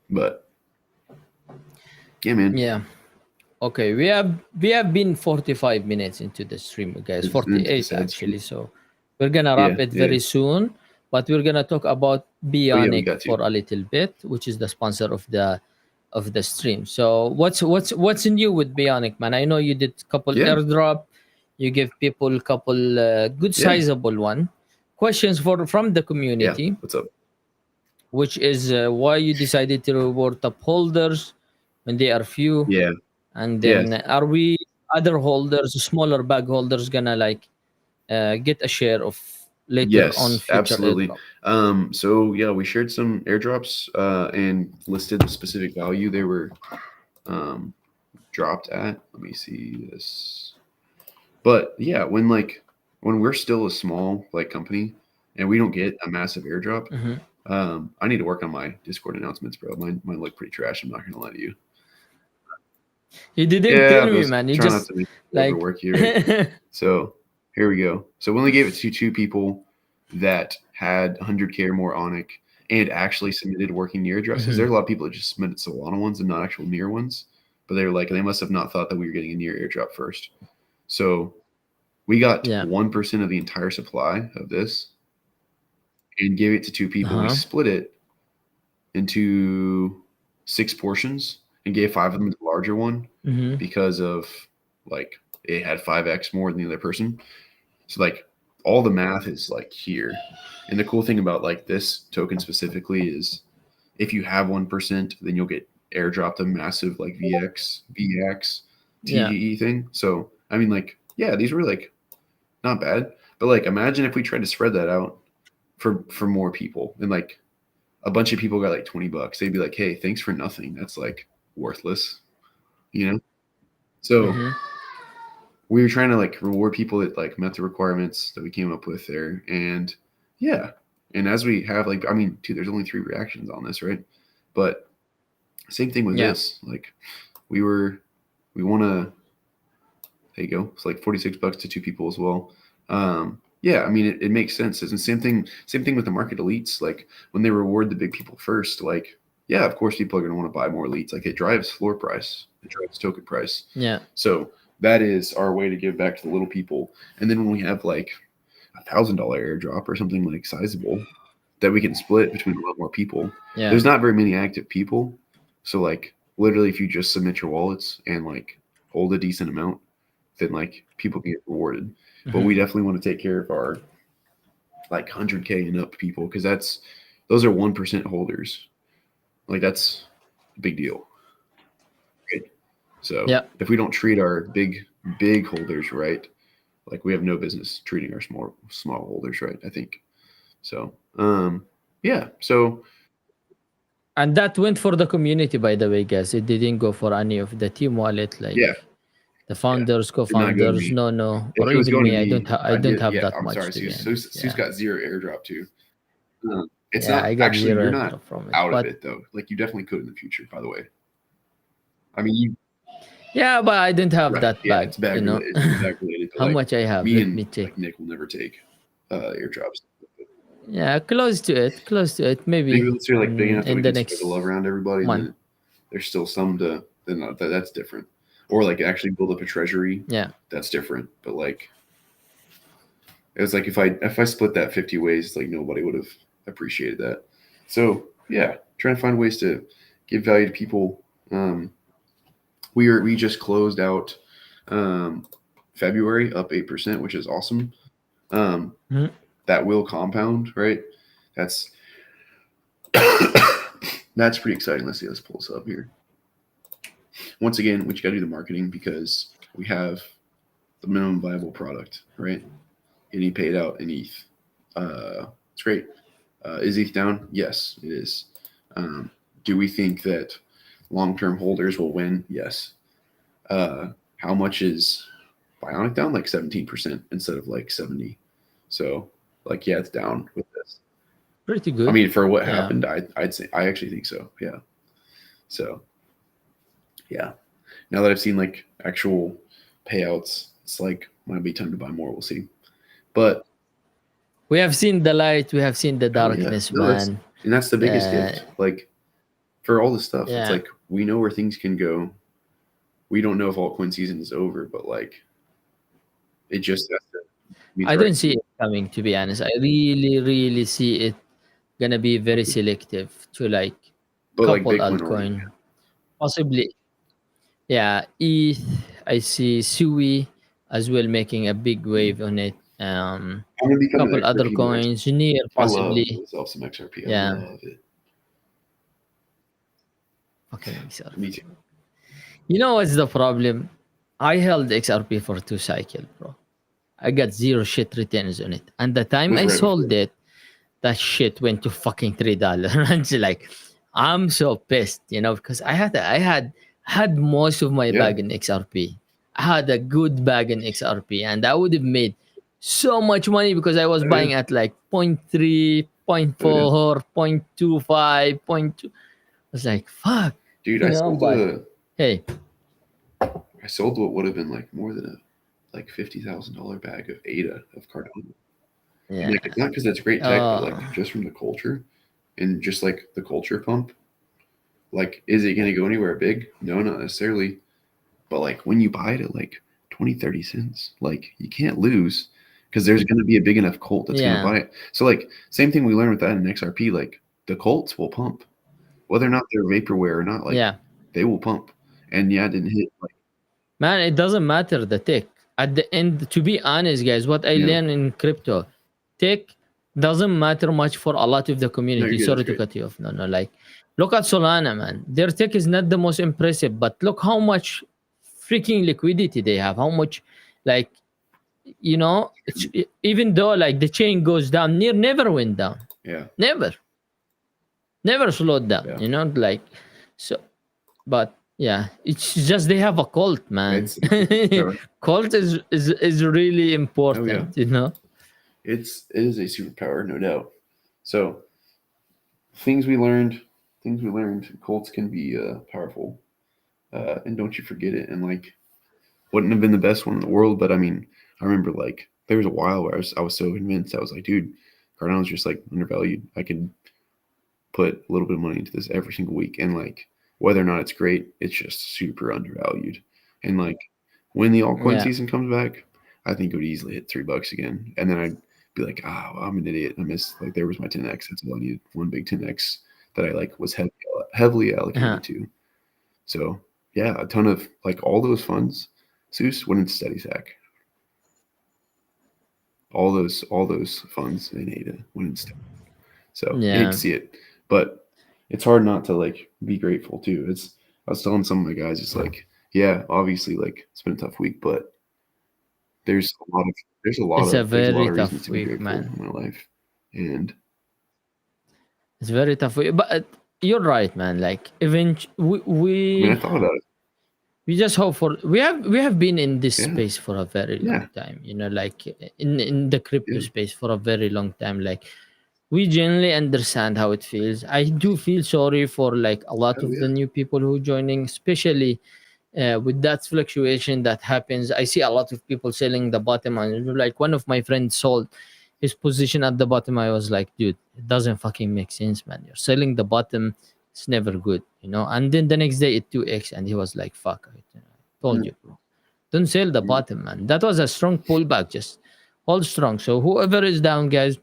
but yeah, man. Yeah. Okay, we have been 45 minutes into the stream, guys. Into the 48 sad actually. stream. So we're gonna wrap it very Yeah. soon. But we're gonna talk about we Bionic got to. for a little bit, which is the sponsor of the stream. So what's new with Bionic, man? I know you did a couple Yeah. airdrop. You give people a couple good Yeah. sizable one. Questions from the Yeah. community, What's up? which is why you decided to reward top holders when they are few. Yeah. And then are we other holders, smaller bag holders, gonna like get a share of later on Yes, future absolutely. airdrop? So yeah, we shared some airdrops and listed the specific value they were dropped at. Let me see this. But yeah, when we're still a small like company and we don't get a massive airdrop, I need to work on my Discord announcements, bro. Mine look pretty trash. I'm not gonna lie to you. You didn't tell me, man. You try just not to make like overwork you, right? So here we go. So we only gave it to 2 people that had 100K or more ONIC and actually submitted working near addresses. There's a lot of people that just submitted Solana ones and not actual near ones, but they must have not thought that we were getting a near airdrop first. So we got 1% of the entire supply of this and gave it to 2 people. We split it into 6 portions and gave 5 of them the larger one because of like it had 5x more than the other person. So like all the math is like here. And the cool thing about like this token specifically is if you have 1%, then you'll get airdropped a massive like VX, TGE thing. So I mean like, yeah, these were like not bad. But like imagine if we tried to spread that out for more people and like a bunch of people got like $20. They'd be like, hey, thanks for nothing. That's like worthless, So we were trying to like reward people that like met the requirements that we came up with there. And yeah. And as we have like, I mean, dude, there's only 3 reactions on this, right? But same thing with this. Like we want to, there you go. It's like $46 to 2 people as well. Yeah, I mean, it makes sense. And same thing with the market elites. Like when they reward the big people first, like, yeah, of course people are going to want to buy more elites. Like it drives floor price, it drives token price. Yeah. So that is our way to give back to the little people. And then when we have like $1,000 airdrop or something like sizable that we can split between a lot more people, there's not very many active people. So like literally if you just submit your wallets and like hold a decent amount, then like people can get rewarded. But we definitely want to take care of our like 100K and up people because those are 1% holders. Like that's a big deal. Right? So if we don't treat our big holders right, like we have no business treating our small holders right, I think. So yeah. So and that went for the community, by the way, guys. It didn't go for any of the team wallet. Like The founders, Did not go to co-founders, me. no, If or it was even going to me. I me, don't have. I I'd don't get. have Yeah, that I'm much sorry, to be Seuss. honest. Seuss Yeah, got zero airdrop too. It's yeah. not I got actually. zero You're not airdrop from it, out of but it though. Like you definitely could in the future. By the way, I mean you. yeah, but I don't have Right. that Yeah, bag. it's bag You know, related. It's bag related. But how like much I have? me Let and me check. like Nick will never take airdrops. Yeah, close to it. Close to it. Maybe Maybe let's say like big enough that in we the can spread the love next around everybody, and month. then there's still some to. Then that's different. Or like actually build up a treasury. Yeah. That's different. But like it was like if I split that 50 ways, like nobody would have appreciated that. So yeah, trying to find ways to give value to people. We just closed out February up 8%, which is awesome. Mhm. That will compound, right? That's that's pretty exciting. Let's see. Let's pull this up here. Once again, we just got to do the marketing because we have the minimum viable product, right? Getting paid out in ETH. It's great. Is ETH down? Yes, it is. Do we think that long-term holders will win? Yes. How much is Bionic down? Like 17% instead of like 70. So like yeah, it's down with this. Pretty good. I mean, for what Yeah. happened, I'd say I actually think so. Yeah. So yeah. Now that I've seen like actual payouts, it's like might be time to buy more. We'll see. But We have seen the light. We have seen the hell yeah. darkness, No, man. that's the biggest gift. Like for all this stuff, it's Yeah. like we know where things can go. We don't know if altcoin season is over, but like it just has to be I the right don't see time. it coming, to be honest. I really see it gonna be very selective to like But like couple Bitcoin already. altcoin. Possibly. Yeah, ETH. I see Sui as well making a big wave on it. I'm gonna become an Couple other XRP more. coins, Near I love possibly. myself some XRP. I Yeah. love it. Okay, XRP. Me too. You know what's the problem? I held XRP for 2 cycles, bro. I got zero shit returns on it. And the time Was I right sold before. it, that shit went to fucking $3. And it's like, I'm so pissed, you know, because I had most of my Yeah. bag in XRP. I had a good bag in XRP, and I would have made so much money because I was Oh, buying yeah. at like 0.3, 0.4, 0.25, 0.2. I was like, fuck. Dude, You I know, sold but hey, what would have been like more than a like $50,000 bag of ADA of Cardano. yeah. Like not because it's great tech, but like just from the culture and just like the culture pump. Like, is it gonna go anywhere big? No, not necessarily. But like when you buy it at like 20, 30 cents, like you can't lose because there's gonna be a big enough cult that's Yeah. gonna buy it. So like same thing we learned with that in XRP, like the cults will pump. Whether or not they're vaporware or not, like Yeah. they will pump. And yeah, it didn't hit like Man, it doesn't matter the tech. At the end, to be honest, guys, what I Yeah. learned in crypto, tech doesn't matter much for a lot of the community. good, Sorry that's to great. cut you off. No, like, look at Solana, man. Their tech is not the most impressive, but look how much freaking liquidity they have. How much, like, you know, it's, even though like the chain goes down, never went down. Yeah. Never slowed down. Yeah. You know, like, so, but yeah, it's just they have a cult, man. It's Cult is really important, you know. it is a superpower, no doubt. So things we learned, cults can be powerful. And don't you forget it. And like wouldn't have been the best one in the world, but I mean, I remember like there was a while where I was so convinced. I was like, dude, Cardano's just like undervalued. I could put a little bit of money into this every single week, and like whether or not it's great, it's just super undervalued. And like when the altcoin Yeah. season comes back, I think it would easily hit $3 again, and then I'd be like, well, I'm an idiot. I missed, like, there was my 10x. That's all I needed. One big 10x that I like was heavily allocated to. So yeah, a ton of like all those funds, Seuss went into steady stack. All those funds in ADA went into steady. So you hate to see it, but it's hard not to like be grateful too. I was telling some of my guys, it's like, yeah, obviously like it's been a tough week, but there's a lot It's a of very reasons tough to be week, grateful man. in my life. And It's very tough week, but you're right, man. Like, I mean, I thought about it. we just hope for we have been in this Yeah. space for a very long Yeah. time, like in the crypto Yeah. space for a very long time. Like, we genuinely understand how it feels. I do feel sorry for like a lot Oh of the yeah. new people who joining, especially with that fluctuation that happens. I see a lot of people selling the bottom, and like one of my friends sold his position at the bottom. I was like, dude, it doesn't fucking make sense, man. You're selling the bottom. It's never good. And then the next day it 2x, and he was like, fuck, I told Mm, you, bro. Don't sell the mm, bottom, man. That was a strong pullback. Just hold strong. So whoever is down, guys,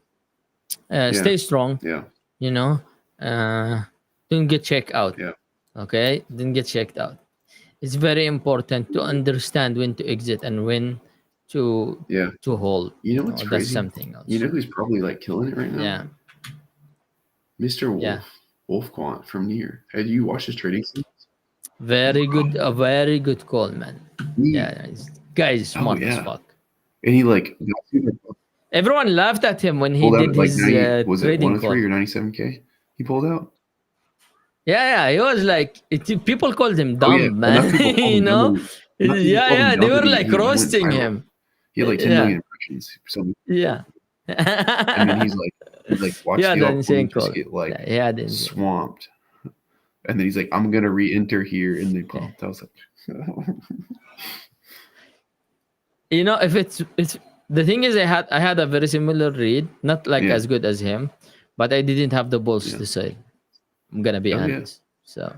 Yeah. stay strong. Yeah. You know, uh, don't get checked out. Yeah. Okay, don't get checked out. It's very important to understand when to exit and when to Yeah. to hold. You know what's That's crazy? something else. You know who's probably like killing it right now? Yeah, Mr. yeah. Wolf Quant from Near. Have you watched his trading? Very good. A very good call, man. He, Yeah, guy is oh smart as yeah, fuck. and he like got super Everyone laughed at him when he pulled out did at like his 90. Was it trading call. 103 or 97K? He pulled out. Yeah, he was like people called him Oh yeah, dumb, enough man. people called him dumb. Enough people Yeah, called him yeah. dumb They that were like he went roasting viral. him. He had like 10 Yeah, million impressions. So, yeah. and then he's like, watch Yeah, the the insane altcoins just call. get like Yeah, the insane. swamped. And then he's like, I'm gonna re-enter here, and they pumped. I was like, If it's the thing is, I had a very similar read, not like Yeah. as good as him, but I didn't have the balls Yeah. to say. I'm gonna be Oh, yeah. honest. So,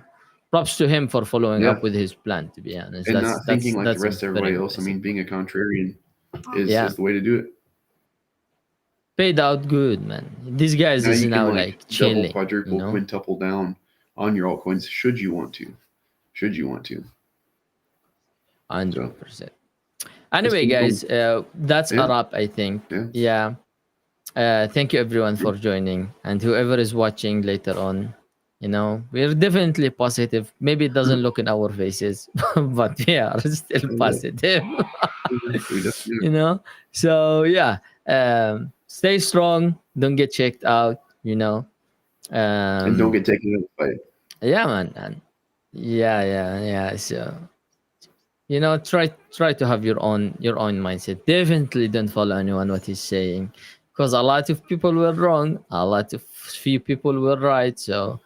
props to him for following Yeah. up with his plan. To be honest, and that's not thinking like the that's rest of very everybody else. I impressive. mean, being a contrarian is Yeah. the way to do it. Paid out good, man. These guys Now is you now can like double, chilling. quadruple, quintuple down on your altcoins should you want to. 100%. Anyway, pretty cool. guys, that's Yeah. a wrap, I think. Yeah. Yeah. Thank you everyone for joining, and whoever is watching later on. We're definitely positive. Maybe it doesn't look in our faces, but we are still Yeah. positive. We definitely- So yeah, stay strong. Don't get checked out. and don't get taken in a fight. Yeah, man. Yeah. So try to have your own mindset. Definitely don't follow anyone what he's saying, because a lot of people were wrong, a lot of few people were right. So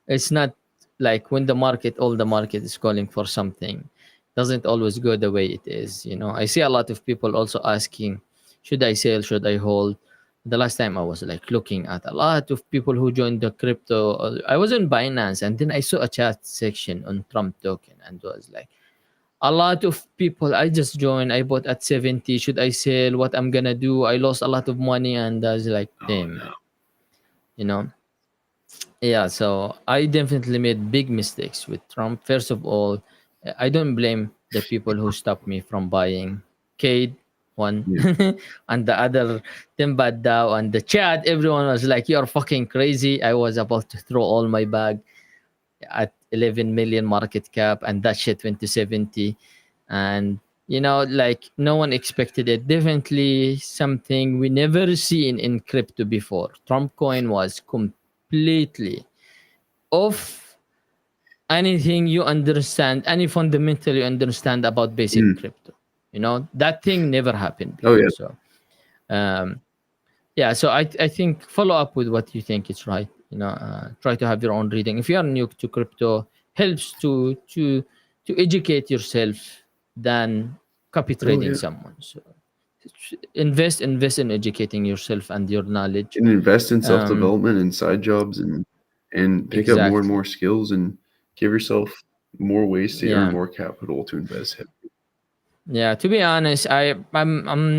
it's not like when all the market is calling for something, doesn't always go the way it is. I see a lot of people also asking, should I sell, should I hold? The last time I was like looking at a lot of people who joined the crypto. I was in Binance, and then I saw a chat section on Trump token, and was like, a lot of people, I just joined, I bought at 70, should I sell, what I'm gonna do, I lost a lot of money. And I was like, damn, man. Yeah, so I definitely made big mistakes with Trump. First of all, I don't blame the people who stopped me from buying. Cade, one, and the other, Timbad Dow, and the chat, everyone was like, you're fucking crazy. I was about to throw all my bag at 11 million market cap, and that shit went to 70. And like, no one expected it. Definitely something we never seen in crypto before. Trump coin was completely off anything you understand, any fundamental you understand about basic crypto. That thing never happened before. Oh yeah. So yeah, so I think follow up with what you think is right. Try to have your own reading. If you are new to crypto, helps to educate yourself than copy trading someone. So invest in educating yourself and your knowledge, and invest in self-development and side jobs, and pick up more and more skills, and give yourself more ways to earn more capital to invest. Yeah, to be honest, I'm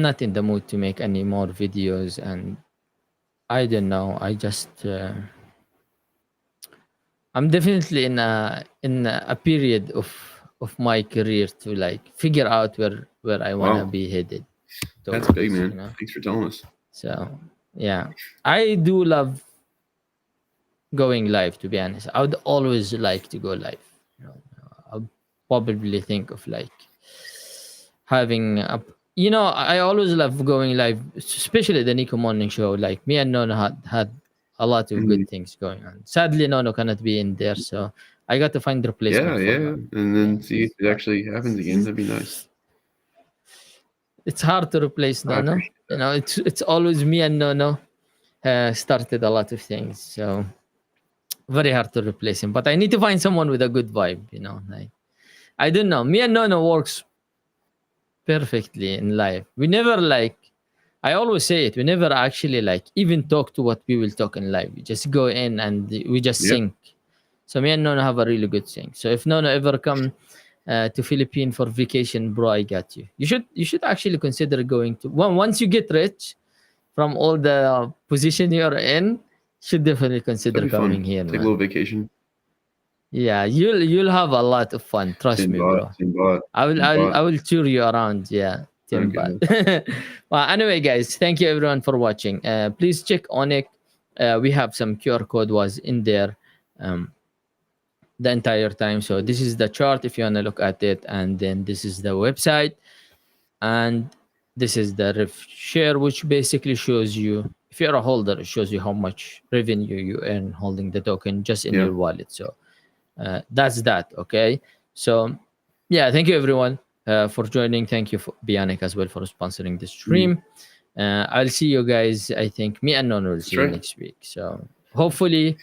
not in the mood to make any more videos, and I don't know. I just I'm definitely in a period of my career to like figure out where I wanna be headed. That's towards, big, man. Thanks for telling us. So yeah, I do love going live. To be honest, I would always like to go live. I'll probably think of like having a. I always love going live, especially the Nico Morning Show. Like, me and Nono had a lot of good things going on. Sadly, Nono cannot be in there, so I got to find replacement for Yeah, her. and then see if it actually happens again. That'd be nice. It's hard to replace I Nono. appreciate that. You know, it's always me and Nono started a lot of things. So very hard to replace him. But I need to find someone with a good vibe, you know. Like I don't know. Me and Nono works perfectly in life. We never like I always say it, we never actually like even talk to what we will talk in live. We just go in and we just Yep. sync. So me and Nono have a really good sync. So if Nono ever come to Philippines for vacation, bro, I got you. You should actually consider going to once you get rich from all the position you're in, should definitely consider That'd be coming fun. here, Take a man. little vacation. Yeah, you'll have a lot of fun. Trust me, bro. Timbot. I will tour you around. Yeah, Okay. Timbat. Well, anyway, guys, thank you everyone for watching. Please check on it. We have some QR code was in there the entire time. So this is the chart if you wanna look at it, and then this is the website, and this is the ref share, which basically shows you if you're a holder, it shows you how much revenue you earn holding the token just in Yeah. your wallet. So that's that. Okay. So yeah, thank you everyone for joining. Thank you for Bionic as well for sponsoring the stream. I'll see you guys. I think me and Nono will see you right. next week. So hopefully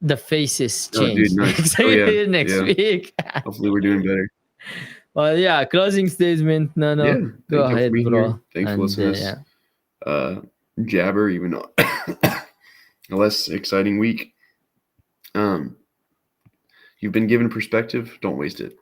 the faces Oh, dude, change nice. Oh, yeah, next yeah. week. Hopefully we're doing better. Well, yeah, closing statement. No, Yeah. go Thank you for ahead, being bro. here. Thanks for And, listening to yeah. us. Jabber, even though a less exciting week. You've been given perspective. Don't waste it.